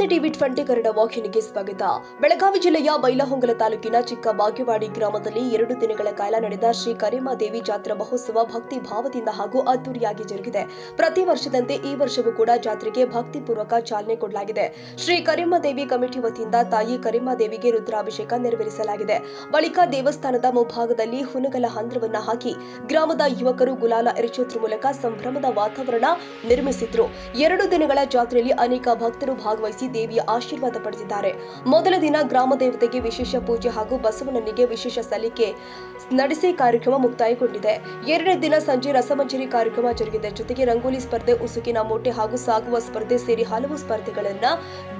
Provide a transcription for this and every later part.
ನಮಸ್ತೆ ಟಿವಿ 20 ಕನ್ನಡ ವಾಹಿನಿಗೆ ಸ್ವಾಗತ. ಬೆಳಗಾವಿ ಜಿಲ್ಲೆಯ ಬೈಲಹೊಂಗಲ ತಾಲೂಕಿನ ಚಿಕ್ಕ ಬಾಗೇವಾಡಿ ಗ್ರಾಮದಲ್ಲಿ 2 ದಿನಗಳ ಕಾಲ ನಡೆದ ಶ್ರೀ ಕರಿಮಾದೇವಿ ಜಾತ್ರಾ ಮಹೋತ್ಸವ ಭಕ್ತಿ ಭಾವದಿಂದ ಹಾಗೂ ಅದ್ದೂರಿಯಾಗಿ ಜರುಗಿದೆ. ಪ್ರತಿ ವರ್ಷದಂತೆ ಈ ವರ್ಷವೂ ಕೂಡ ಜಾತ್ರೆಗೆ ಭಕ್ತಿಪೂರ್ವಕ ಚಾಲನೆ ಕೊಡಲಾಗಿದೆ. ಶ್ರೀ ಕರಿಮಾದೇವಿ ಕಮಿಟಿ ವತಿಯಿಂದ ತಾಯಿ ಕರಿಮಾದೇವಿಗೆ ರುದ್ರಾಭಿಷೇಕ ನೆರವೇರಿಸಲಾಗಿದೆ. ಬಳಿಕ ದೇವಸ್ಥಾನದ ಮುಂಭಾಗದಲ್ಲಿ ಹುನಗಲ ಹಂದ್ರವನ್ನ ಹಾಕಿ ಗ್ರಾಮದ ಯುವಕರು ಗುಲಾಲ ಎರಚೋದ್ರ ಮೂಲಕ ಸಂಭ್ರಮದ ವಾತಾವರಣ ನಿರ್ಮಿಸಿದ್ರು. 2 ದಿನಗಳ ಜಾತ್ರೆಯಲ್ಲಿ ಅನೇಕ ಭಕ್ತರು ಭಾಗವಹಿಸಿ ದೇವಿಯ ಆಶೀರ್ವಾದ ಪಡೆದಿದ್ದಾರೆ. ಮೊದಲ ದಿನ ಗ್ರಾಮ ದೇವತೆಗೆ ವಿಶೇಷ ಪೂಜೆ ಹಾಗೂ ಬಸವಣ್ಣನಿಗೆ ವಿಶೇಷ ಸಲ್ಲಿಕೆ ನಡೆಸಿ ಕಾರ್ಯಕ್ರಮ ಮುಕ್ತಾಯಗೊಂಡಿದೆ. 2ನೇ ದಿನ ಸಂಜೆ ರಸಮಂಜರಿ ಕಾರ್ಯಕ್ರಮ ಜರುಗಿದೆ. ಜೊತೆಗೆ ರಂಗೋಲಿ ಸ್ಪರ್ಧೆ, ಉಸುಕಿನ ಮೂಟೆ ಹಾಗೂ ಸಾಗುವ ಸ್ಪರ್ಧೆ ಸೇರಿ ಹಲವು ಸ್ಪರ್ಧೆಗಳನ್ನ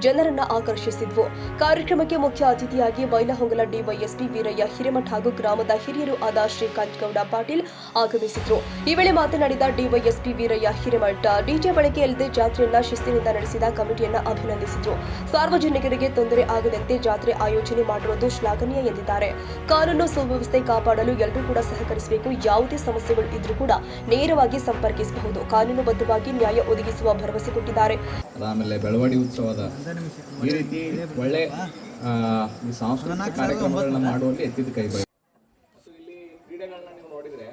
ಜನರನ್ನ ಆಕರ್ಷಿಸಿದ್ವು. ಕಾರ್ಯಕ್ರಮಕ್ಕೆ ಮುಖ್ಯ ಅತಿಥಿಯಾಗಿ ಬೈಲಹೊಂಗಲ ಡಿವೈಎಸ್ಪಿ ವೀರಯ್ಯ ಹಿರೇಮಠ ಹಾಗೂ ಗ್ರಾಮದ ಹಿರಿಯರು ಆದ ಶ್ರೀಕಾಂತ್ ಗೌಡ ಪಾಟೀಲ್ ಆಗಮಿಸಿದ್ರು. ಈ ವೇಳೆ ಮಾತನಾಡಿದ ಡಿವೈಎಸ್ಪಿ ವೀರಯ್ಯ ಹಿರೇಮಠ, ಡಿಜೆ ಬಳಕೆ ಇಲ್ಲದೆ ಜಾತ್ರೆಯನ್ನ ಶಿಸ್ತಿನಿಂದ ನಡೆಸಿದ ಕಮಿಟಿಯನ್ನ ಅಭಿನಂದಿಸಿದ್ರು. ಸಾರ್ವಜನಿಕರಿಗೆ ತೊಂದರೆ ಆಗದಂತೆ ಜಾತ್ರೆ ಆಯೋಜನೆ ಮಾಡಿರುವುದು ಶ್ಲಾಘನೀಯ ಎಂದಿದ್ದಾರೆ. ಕಾನೂನು ಸುವ್ಯವಸ್ಥೆ ಕಾಪಾಡಲು ಎಲ್ಲರೂ ಕೂಡ ಸಹಕರಿಸಬೇಕು. ಯಾವುದೇ ಸಮಸ್ಯೆಗಳು ಇದ್ರೂ ಕೂಡ ನೇರವಾಗಿ ಸಂಪರ್ಕಿಸಬಹುದು. ಕಾನೂನುಬದ್ಧವಾಗಿ ನ್ಯಾಯ ಒದಗಿಸುವ ಭರವಸೆ ಕೊಟ್ಟಿದ್ದಾರೆ. ಆಮೇಲೆ ಬೆಳವಡಿ ಉತ್ಸವದ ಈ ರೀತಿ ಒಳ್ಳೆ ಸಾಂಸ್ಕೃತಿಕ ಕಾರ್ಯಕ್ರಮಗಳನ್ನ ಮಾಡುವಲ್ಲಿ ಎತ್ತಿದ ಕೈ ಬೈ. ಇಲ್ಲಿ ಕ್ರೀಡೆಗಳನ್ನ ನೀವು ನೋಡಿದ್ರೆ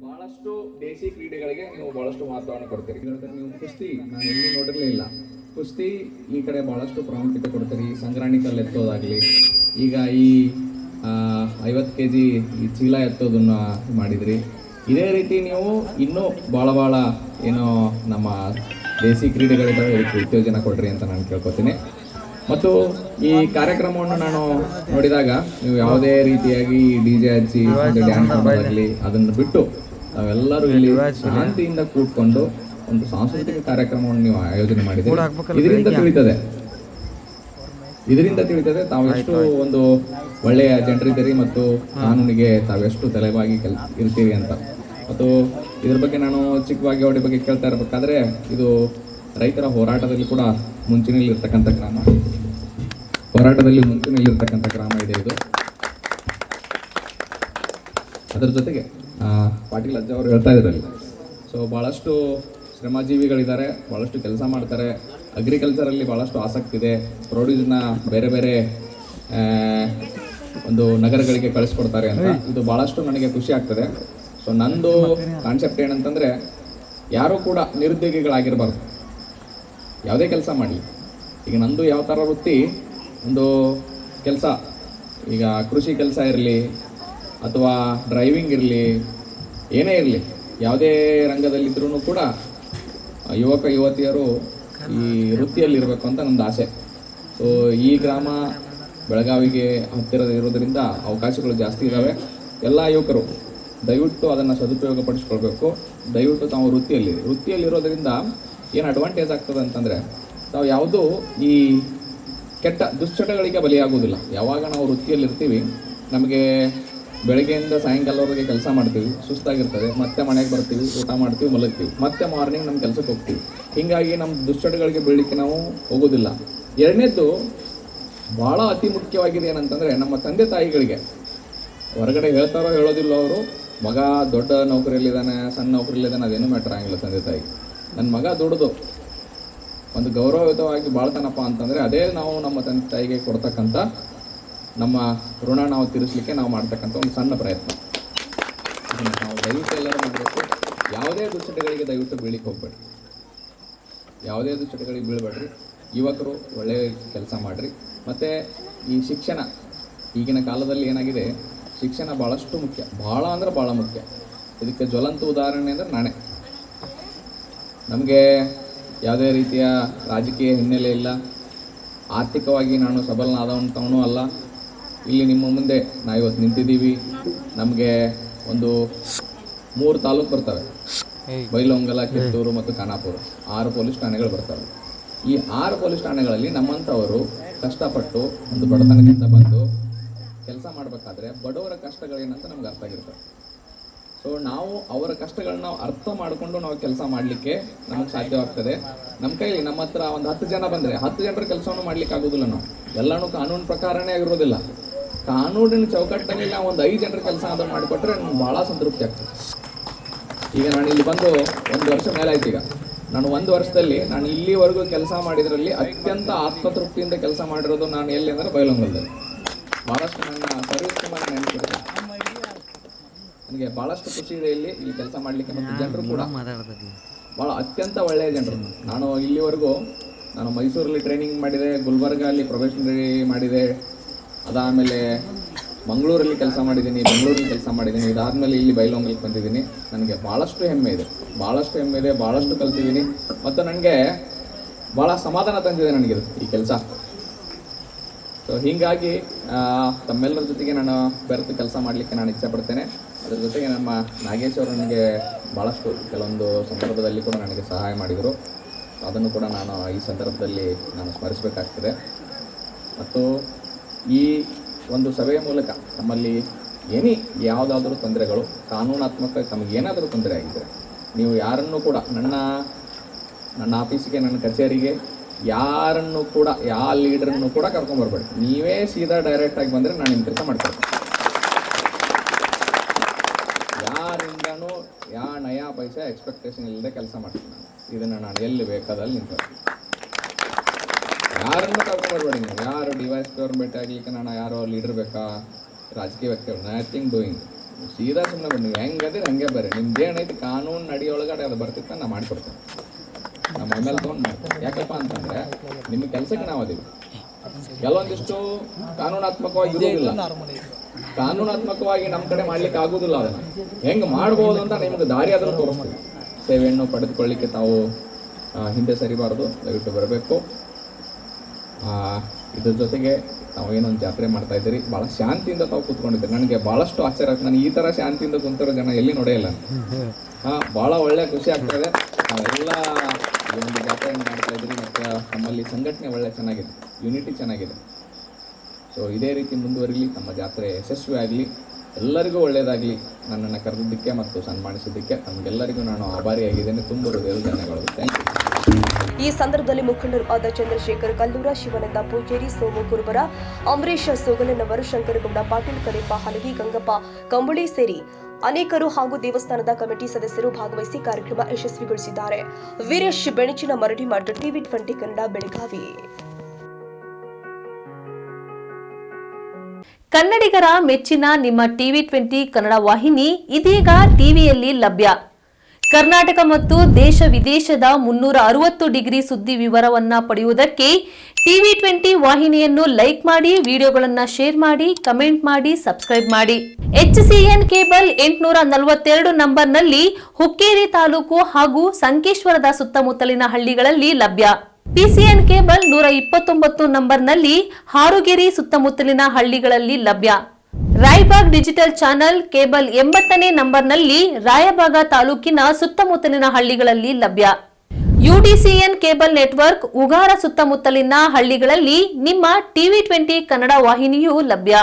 ಬಹಳಷ್ಟು ದೇಸಿ ಕ್ರೀಡೆಗಳಿಗೆ ನೀವು ಬಹಳಷ್ಟು ಮಹತ್ವವನ್ನು ಕೊಡ್ತೀರಿ. ನೀವು ಕುಸ್ತಿ ನಾನು ಎಲ್ಲಿ ನೋಡಿರಲೇ ಇಲ್ಲ. ಕುಸ್ತಿ ಈ ಕಡೆ ಬಹಳಷ್ಟು ಪ್ರಾಮುಖ್ಯತೆ ಕೊಡ್ತೀರಿ. ಸಂಗ್ರಾಣಿ ಕಲ್ಲು ಎತ್ತೋದಾಗಲಿ, ಈಗ ಈ 50 kg ಈ ಚೀಲ ಎತ್ತೋದನ್ನ ಮಾಡಿದ್ರಿ. ಇದೇ ರೀತಿ ನೀವು ಇನ್ನೂ ಭಾಳ ಏನೋ ನಮ್ಮ ದೇಸಿ ಕ್ರೀಡೆಗಳಿದ್ದಾವೆ, ಇದಕ್ಕೆ ಉತ್ತೇಜನ ಕೊಡ್ರಿ ಅಂತ ನಾನು ಕೇಳ್ಕೊತೀನಿ. ಮತ್ತು ಈ ಕಾರ್ಯಕ್ರಮವನ್ನು ನಾನು ನೋಡಿದಾಗ ನೀವು ಯಾವುದೇ ರೀತಿಯಾಗಿ DJ ಹಚ್ಚಿ ಡ್ಯಾನ್ಸ್ ಮಾಡೋದಾಗಲಿ ಅದನ್ನು ಬಿಟ್ಟು ನಾವೆಲ್ಲರೂ ಇಲ್ಲಿ ಶಾಂತಿಯಿಂದ ಕೂತ್ಕೊಂಡು ಒಂದು ಸಾಂಸ್ಕೃತಿಕ ಕಾರ್ಯಕ್ರಮವನ್ನು ನೀವು ಆಯೋಜನೆ ಮಾಡಿದ್ದೀರಿ. ಇದರಿಂದ ತಿಳಿತದೆ ತಾವೆಷ್ಟು ಒಂದು ಒಳ್ಳೆಯ ಜನರಿದ್ದೀರಿ ಮತ್ತು ಕಾನೂನಿಗೆ ತಾವೆಷ್ಟು ತಲೆಬಾಗಿ ಇರ್ತೀರಿ ಅಂತ. ಮತ್ತು ಇದ್ರ ಬಗ್ಗೆ ನಾನು ಚಿಕ್ಕ ಬಾಗೇವಾಡಿ ಬಗ್ಗೆ ಕೇಳ್ತಾ ಇರಬೇಕಾದ್ರೆ ಇದು ರೈತರ ಹೋರಾಟದಲ್ಲಿ ಕೂಡ ಮುಂಚೂಣಿಯಲ್ಲಿರ್ತಕ್ಕಂಥ ಗ್ರಾಮ ಇದೆ ಇದು. ಅದರ ಜೊತೆಗೆ ಪಾಟೀಲ್ ಅಜ್ಜ ಅವರು ಹೇಳ್ತಾ ಇದ್ರಲ್ಲಿ, ಸೊ ಭಾಳಷ್ಟು ಶ್ರಮಜೀವಿಗಳಿದ್ದಾರೆ, ಭಾಳಷ್ಟು ಕೆಲಸ ಮಾಡ್ತಾರೆ. ಅಗ್ರಿಕಲ್ಚರಲ್ಲಿ ಭಾಳಷ್ಟು ಆಸಕ್ತಿ ಇದೆ. ಪ್ರೊಡ್ಯೂಸ್ನ ಬೇರೆ ಬೇರೆ ಒಂದು ನಗರಗಳಿಗೆ ಕಳಿಸ್ಕೊಡ್ತಾರೆ ಅಂತ. ಇದು ಭಾಳಷ್ಟು ನನಗೆ ಖುಷಿ ಆಗ್ತದೆ. ಸೊ ನಂದು ಕಾನ್ಸೆಪ್ಟ್ ಏನಂತಂದರೆ, ಯಾರೂ ಕೂಡ ನಿರುದ್ಯೋಗಿಗಳಾಗಿರಬಾರ್ದು. ಯಾವುದೇ ಕೆಲಸ ಮಾಡಲಿ, ಈಗ ನಂದು ಯಾವ ಥರ ವೃತ್ತಿ, ಒಂದು ಕೆಲಸ, ಈಗ ಕೃಷಿ ಕೆಲಸ ಇರಲಿ ಅಥವಾ ಡ್ರೈವಿಂಗ್ ಇರಲಿ, ಏನೇ ಇರಲಿ, ಯಾವುದೇ ರಂಗದಲ್ಲಿದ್ದರೂ ಕೂಡ ಯುವಕ ಯುವತಿಯರು ಈ ವೃತ್ತಿಯಲ್ಲಿರಬೇಕು ಅಂತ ನನ್ನ ಆಸೆ. ಸೊ ಈ ಗ್ರಾಮ ಬೆಳಗಾವಿಗೆ ಹತ್ತಿರ ಇರೋದರಿಂದ ಅವಕಾಶಗಳು ಜಾಸ್ತಿ ಇದ್ದಾವೆ. ಎಲ್ಲ ಯುವಕರು ದಯವಿಟ್ಟು ಅದನ್ನು ಸದುಪಯೋಗಪಡಿಸ್ಕೊಳ್ಬೇಕು. ದಯವಿಟ್ಟು ತಾವು ವೃತ್ತಿಯಲ್ಲಿರೋದ್ರಿಂದ ಏನು ಅಡ್ವಾಂಟೇಜ್ ಆಗ್ತದೆ ಅಂತಂದರೆ, ನಾವು ಯಾವುದೂ ಈ ಕೆಟ್ಟ ದುಶ್ಚಟಗಳಿಗೆ ಬಲಿಯಾಗೋದಿಲ್ಲ. ಯಾವಾಗ ನಾವು ವೃತ್ತಿಯಲ್ಲಿರ್ತೀವಿ, ನಮಗೆ ಬೆಳಗ್ಗೆಯಿಂದ ಸಾಯಂಕಾಲವರೆಗೆ ಕೆಲಸ ಮಾಡ್ತೀವಿ, ಸುಸ್ತಾಗಿರ್ತದೆ, ಮತ್ತೆ ಮನೆಗೆ ಬರ್ತೀವಿ, ಊಟ ಮಾಡ್ತೀವಿ, ಮಲಗ್ತೀವಿ, ಮತ್ತೆ ಮಾರ್ನಿಂಗ್ ನಮ್ಮ ಕೆಲಸಕ್ಕೆ ಹೋಗ್ತೀವಿ. ಹೀಗಾಗಿ ನಮ್ಮ ದುಶ್ಚಟಗಳಿಗೆ ಬೀಳಲಿಕ್ಕೆ ನಾವು ಹೋಗೋದಿಲ್ಲ. ಎರಡನೇದ್ದು ಭಾಳ ಅತಿ ಮುಖ್ಯವಾಗಿದೆ ಏನಂತಂದರೆ, ನಮ್ಮ ತಂದೆ ತಾಯಿಗಳಿಗೆ ಹೊರಗಡೆ ಹೇಳ್ತಾರೋ ಹೇಳೋದಿಲ್ಲ, ಅವರು ಮಗ ದೊಡ್ಡ ನೌಕರಿಯಲ್ಲಿದ್ದಾನೆ, ಸಣ್ಣ ನೌಕರಿಯಲ್ಲಿದ್ದಾನೆ, ಅದೇನೂ ಮ್ಯಾಟ್ರ್ ಆಗಿಲ್ಲ ತಂದೆ ತಾಯಿಗೆ. ನನ್ನ ಮಗ ದುಡ್ದು ಒಂದು ಗೌರವಯುತವಾಗಿ ಬಾಳ್ತಾನಪ್ಪ ಅಂತಂದರೆ ಅದೇ ನಾವು ನಮ್ಮ ತಂದೆ ತಾಯಿಗೆ ಕೊಡ್ತಕ್ಕಂಥ ನಮ್ಮ ಋಣ ನಾವು ತೀರಿಸಲಿಕ್ಕೆ ನಾವು ಮಾಡ್ತಕ್ಕಂಥ ಒಂದು ಸಣ್ಣ ಪ್ರಯತ್ನ. ಇದನ್ನು ನಾವು ದಯವಿಟ್ಟು ಎಲ್ಲರೂ ಮಾಡಬೇಕು. ಯಾವುದೇ ದುಶ್ಚಟಗಳಿಗೆ ದಯವಿಟ್ಟು ಬೀಳಿಕ್ಕೆ ಹೋಗಬೇಡಿ. ಯಾವುದೇ ದುಶ್ಚಟಗಳಿಗೆ ಬೀಳಬೇಡ್ರಿ. ಯುವಕರು ಒಳ್ಳೆಯ ಕೆಲಸ ಮಾಡಿರಿ. ಮತ್ತು ಈ ಶಿಕ್ಷಣ, ಈಗಿನ ಕಾಲದಲ್ಲಿ ಏನಾಗಿದೆ, ಶಿಕ್ಷಣ ಭಾಳಷ್ಟು ಮುಖ್ಯ, ಭಾಳ ಮುಖ್ಯ. ಇದಕ್ಕೆ ಜ್ವಲಂತ ಉದಾಹರಣೆ ಅಂದರೆ ನಾನೇ. ನಮಗೆ ಯಾವುದೇ ರೀತಿಯ ರಾಜಕೀಯ ಹಿನ್ನೆಲೆ ಇಲ್ಲ, ಆರ್ಥಿಕವಾಗಿ ನಾನು ಸಬಲನಾದಂಥವನೂ ಅಲ್ಲ. ಇಲ್ಲಿ ನಿಮ್ಮ ಮುಂದೆ ನಾವು ಇವತ್ತು ನಿಂತಿದ್ದೀವಿ. ನಮಗೆ ಒಂದು 3 ತಾಲೂಕು ಬರ್ತವೆ, ಬೈಲಹೊಂಗಲ, ಕಿತ್ತೂರು ಮತ್ತು ಖಾನಾಪುರ. 6 ಪೊಲೀಸ್ ಠಾಣೆಗಳು ಬರ್ತವೆ. ಈ 6 ಪೊಲೀಸ್ ಠಾಣೆಗಳಲ್ಲಿ ನಮ್ಮಂಥವರು ಕಷ್ಟಪಟ್ಟು ಒಂದು ಬಡತನದಿಂದ ಬಂದು ಕೆಲಸ ಮಾಡಬೇಕಾದ್ರೆ ಬಡವರ ಕಷ್ಟಗಳೇನಂತ ನಮ್ಗೆ ಅರ್ಥ ಆಗಿರ್ತವೆ. ಸೊ ನಾವು ಅವರ ಕಷ್ಟಗಳನ್ನ ಅರ್ಥ ಮಾಡಿಕೊಂಡು ನಾವು ಕೆಲಸ ಮಾಡಲಿಕ್ಕೆ ನಮಗೆ ಸಾಧ್ಯವಾಗ್ತದೆ. ನಮ್ಮ ಕೈಲಿ ನಮ್ಮ ಹತ್ರ ಒಂದು 10 ಜನ ಬಂದರೆ 10 ಜನರ ಕೆಲಸವನ್ನು ಮಾಡ್ಲಿಕ್ಕೆ ಆಗೋದಿಲ್ಲ. ನಾವು ಎಲ್ಲನೂ ಕಾನೂನು ಪ್ರಕಾರನೇ ಆಗಿರೋದಿಲ್ಲ. ಕಾನೂನಿನ ಚೌಕಟ್ಟಿನಲ್ಲಿ ನಾವು ಒಂದು 5 ಜನರ ಕೆಲಸ ಅದನ್ನು ಮಾಡಿಕೊಟ್ರೆ ನಮ್ಗೆ ಭಾಳ ಸಂತೃಪ್ತಿ ಆಗ್ತದೆ. ಈಗ ನಾನು ಇಲ್ಲಿ ಬಂದು 1 ವರ್ಷ ಮೇಲೆ ಆಯ್ತು. ಈಗ ನಾನು 1 ವರ್ಷದಲ್ಲಿ ನಾನು ಇಲ್ಲಿವರೆಗೂ ಕೆಲಸ ಮಾಡಿದ್ರಲ್ಲಿ ಅತ್ಯಂತ ಆತ್ಮತೃಪ್ತಿಯಿಂದ ಕೆಲಸ ಮಾಡಿರೋದು ನಾನು ಎಲ್ಲಿ ಅಂದರೆ ಬೈಲಹೊಂಗಲದಲ್ಲಿ. ಭಾಳಷ್ಟು ನನ್ನ ಸರ್ವಿಸ್ ತುಂಬ ನೆನಪಿರುತ್ತೆ. ನನಗೆ ಭಾಳಷ್ಟು ಖುಷಿ ಇದೆ ಇಲ್ಲಿ ಕೆಲಸ ಮಾಡಲಿಕ್ಕೆ, ಮತ್ತು ಜನರು ಕೂಡ ಭಾಳ ಅತ್ಯಂತ ಒಳ್ಳೆಯ ಜನರು. ನಾನು ಇಲ್ಲಿವರೆಗೂ ಮೈಸೂರಲ್ಲಿ ಟ್ರೈನಿಂಗ್ ಮಾಡಿದೆ, ಗುಲ್ಬರ್ಗಲ್ಲಿ ಪ್ರೊಫೆಷನರಿ ಮಾಡಿದೆ, ಅದಾದಮೇಲೆ ಮಂಗಳೂರಲ್ಲಿ ಕೆಲಸ ಮಾಡಿದ್ದೀನಿ, ಬೆಂಗಳೂರಲ್ಲಿ ಕೆಲಸ ಮಾಡಿದ್ದೀನಿ, ಇದಾದಮೇಲೆ ಇಲ್ಲಿ ಬೈಲಹೊಂಗಲಕ್ಕೆ ಬಂದಿದ್ದೀನಿ. ನನಗೆ ಭಾಳಷ್ಟು ಹೆಮ್ಮೆ ಇದೆ, ಭಾಳಷ್ಟು ಕಲ್ತಿದ್ದೀನಿ, ಮತ್ತು ನನಗೆ ಭಾಳ ಸಮಾಧಾನ ತಂದಿದೆ ನನಗಿದು ಈ ಕೆಲಸ. ಸೊ ಹೀಗಾಗಿ ತಮ್ಮೆಲ್ಲರ ಜೊತೆಗೆ ನಾನು ಬೆರೆತು ಕೆಲಸ ಮಾಡಲಿಕ್ಕೆ ನಾನು ಇಚ್ಛೆಪಡ್ತೇನೆ. ಅದ್ರ ಜೊತೆಗೆ ನಮ್ಮ ನಾಗೇಶ್ ಅವರು ನನಗೆ ಭಾಳಷ್ಟು ಕೆಲವೊಂದು ಸಂದರ್ಭದಲ್ಲಿ ಕೂಡ ನನಗೆ ಸಹಾಯ ಮಾಡಿದರು. ಅದನ್ನು ಕೂಡ ನಾನು ಈ ಸಂದರ್ಭದಲ್ಲಿ ನಾನು ಸ್ಮರಿಸಬೇಕಾಗ್ತದೆ. ಮತ್ತು ಈ ಒಂದು ಸಭೆಯ ಮೂಲಕ ನಮ್ಮಲ್ಲಿ ಯಾವುದಾದ್ರೂ ತೊಂದರೆಗಳು, ಕಾನೂನಾತ್ಮಕ ತಮಗೇನಾದರೂ ತೊಂದರೆ ಆಗಿದ್ದರೆ ನೀವು ಯಾರನ್ನೂ ಕೂಡ ನನ್ನ ಆಫೀಸಿಗೆ, ನನ್ನ ಕಚೇರಿಗೆ ಯಾರನ್ನು ಕೂಡ, ಯಾವ ಲೀಡರನ್ನು ಕೂಡ ಕರ್ಕೊಂಬರ್ಬೇಡಿ. ನೀವೇ ಸೀದಾ ಡೈರೆಕ್ಟಾಗಿ ಬಂದರೆ ನಾನು ನಿಮ್ಮ ಕೆಲಸ ಮಾಡ್ತೀನಿ. ಯಾರಿಂದನೂ ಯಾವ ನಯಾ ಪೈಸೆ ಎಕ್ಸ್ಪೆಕ್ಟೇಷನ್ ಇಲ್ಲದೆ ಕೆಲಸ ಮಾಡ್ತೀನಿ ನಾನು. ಇದನ್ನು ನಾನು ಎಲ್ಲಿ ಬೇಕಾದಲ್ಲಿ ನಿಂತು ಯಾರನ್ನು ಕರ್ಕೊಂಬರ್ಬೇಡಿ. ನೀವು ಯಾರು ಡಿವೈಸ್ ಗೌರ್ಮೆಂಟ್ ಆಗಲಿಕ್ಕೆ ನಾನು ಯಾರೋ ಲೀಡರ್ ಬೇಕಾ, ರಾಜಕೀಯ ವ್ಯಕ್ತಿ, ನಥಿಂಗ್ ಡೂಯಿಂಗ್. ಸೀದಾ ಸುಮ್ಮನೆ ಬನ್ನಿ, ಹೆಂಗದಿರಿ ಹಂಗೆ ಬರ್ರಿ. ನಿಮ್ದು ಏನೈತಿ ಕಾನೂನು ನಡಿಯೊಳಗಡೆ ಅದು ಬರ್ತಿತ್ತು, ನಾನು ಮಾಡಿಕೊಡ್ತೇನೆ. ನಮ್ಮ ಮೇಲೆ ತೊಗೊಂಡು ಮಾಡ್ತೇನೆ. ಯಾಕಪ್ಪ ಅಂತಂದರೆ ನಿಮ್ಮ ಕೆಲಸಕ್ಕೆ ನಾವು ಅದೀವಿ. ಕೆಲವೊಂದಿಷ್ಟು ಕಾನೂನಾತ್ಮಕವಾಗಿ ಇರೋದಿಲ್ಲ, ಕಾನೂನಾತ್ಮಕವಾಗಿ ನಮ್ಮ ಕಡೆ ಮಾಡ್ಲಿಕ್ಕೆ ಆಗೋದಿಲ್ಲ. ಅದನ್ನು ಹೆಂಗೆ ಮಾಡ್ಬೋದು ಅಂತ ನಿಮ್ಗೆ ದಾರಿ ಆದರೂ ತೋರಿಸ್ತೀವಿ. ಸೇವೆಯನ್ನು ಪಡೆದುಕೊಳ್ಳಿಕ್ಕೆ ತಾವು ಹಿಂದೆ ಸರಿಬಾರದು, ದಯವಿಟ್ಟು ಬರಬೇಕು. ಇದ್ರ ಜೊತೆಗೆ ತಾವು ಏನೊಂದು ಜಾತ್ರೆ ಮಾಡ್ತಾ ಇದ್ದೀರಿ, ಭಾಳ ಶಾಂತಿಯಿಂದ ತಾವು ಕೂತ್ಕೊಂಡಿದ್ದೀರಿ. ನನಗೆ ಭಾಳಷ್ಟು ಆಶ್ಚರ್ಯ ಆಗ್ತದೆ. ನಾನು ಈ ಥರ ಶಾಂತಿಯಿಂದ ಕುಂತಿರೋ ಜನ ಎಲ್ಲಿ ನೋಡೇ ಭಾಳ ಒಳ್ಳೆ ಖುಷಿ ಆಗ್ತದೆ. ನಾವೆಲ್ಲ ಈ ಒಂದು ಜಾತ್ರೆಯನ್ನು ಮಾಡ್ತಾ ಇದ್ದೀರಿ, ಮತ್ತು ನಮ್ಮಲ್ಲಿ ಸಂಘಟನೆ ಒಳ್ಳೆ ಚೆನ್ನಾಗಿದೆ, ಯೂನಿಟಿ ಚೆನ್ನಾಗಿದೆ. ಸೊ ಇದೇ ರೀತಿ ಮುಂದುವರಿಲಿ, ನಮ್ಮ ಜಾತ್ರೆ ಯಶಸ್ವಿ ಆಗಲಿ, ಎಲ್ಲರಿಗೂ ಒಳ್ಳೆಯದಾಗಲಿ. ನನ್ನನ್ನು ಕರೆದಿದ್ದಕ್ಕೆ ಮತ್ತು ಸನ್ಮಾನಿಸಿದ್ದಕ್ಕೆ ನಮಗೆಲ್ಲರಿಗೂ ನಾನು ಆಭಾರಿಯಾಗಿದ್ದೇನೆ. ತುಂಬ ಹೃದಯದ ಧನ್ಯವಾದಗಳು. Thank you. ಈ ಸಂದರ್ಭದಲ್ಲಿ ಮುಖಂಡರು ಆದ ಚಂದ್ರಶೇಖರ್ ಕಲ್ಲೂರ, ಶಿವಾನಂದ ಪೂಜೇರಿ, ಸೋಮು ಕುರುಬರ, ಅಂಬರೀಶ್ ಸೋಗಲನವರು, ಶಂಕರಗೌಡ ಪಾಟೀಲ್, ಕರೆಪ್ಪ ಹಲಗಿ, ಗಂಗಪ್ಪ ಕಂಬಳಿ ಸೇರಿ ಅನೇಕರು ಹಾಗೂ ದೇವಸ್ಥಾನದ ಕಮಿಟಿ ಸದಸ್ಯರು ಭಾಗವಹಿಸಿ ಕಾರ್ಯಕ್ರಮ ಯಶಸ್ವಿಗೊಳಿಸಿದ್ದಾರೆ. ವೀರೇಶ್ ಬೆಣಚಿನ ಮರಡಿ ಮಠ, TV20 ಕನ್ನಡ, ಬೆಳಗಾವಿ. ಕನ್ನಡಿಗರ ಮೆಚ್ಚಿನ ನಿಮ್ಮ TV20 ಕನ್ನಡ ವಾಹಿನಿ ಇದೀಗ ಟಿವಿಯಲ್ಲಿ ಲಭ್ಯ. ಕರ್ನಾಟಕ ಮತ್ತು ದೇಶ ವಿದೇಶದ 360 ಡಿಗ್ರಿ ಸುದ್ದಿ ವಿವರವನ್ನ ಪಡೆಯುವುದಕ್ಕೆ TV20 ವಾಹಿನಿಯನ್ನು ಲೈಕ್ ಮಾಡಿ, ವಿಡಿಯೋಗಳನ್ನು ಶೇರ್ ಮಾಡಿ, ಕಮೆಂಟ್ ಮಾಡಿ, ಸಬ್ಸ್ಕ್ರೈಬ್ ಮಾಡಿ. HCN ಕೇಬಲ್ 842 ನಂಬರ್ನಲ್ಲಿ ಹುಕ್ಕೇರಿ ತಾಲೂಕು ಹಾಗೂ ಸಂಕೇಶ್ವರದ ಸುತ್ತಮುತ್ತಲಿನ ಹಳ್ಳಿಗಳಲ್ಲಿ ಲಭ್ಯ. PCN ಕೇಬಲ್ 129 ನಂಬರ್ನಲ್ಲಿ ಹಾರುಗೆರೆ ಸುತ್ತಮುತ್ತಲಿನ ಹಳ್ಳಿಗಳಲ್ಲಿ ಲಭ್ಯ. ರಾಯಬಾಗ್ ಡಿಜಿಟಲ್ ಚಾನೆಲ್ ಕೇಬಲ್ 80ನೇ ನಂಬರ್ನಲ್ಲಿ ರಾಯಬಾಗ ತಾಲೂಕಿನ ಸುತ್ತಮುತ್ತಲಿನ ಹಳ್ಳಿಗಳಲ್ಲಿ ಲಭ್ಯ. UDCN ಕೇಬಲ್ ನೆಟ್ವರ್ಕ್ ಉಗಾರ ಸುತ್ತಮುತ್ತಲಿನ ಹಳ್ಳಿಗಳಲ್ಲಿ ನಿಮ್ಮ TV20 ಕನ್ನಡ ವಾಹಿನಿಯೂ ಲಭ್ಯ.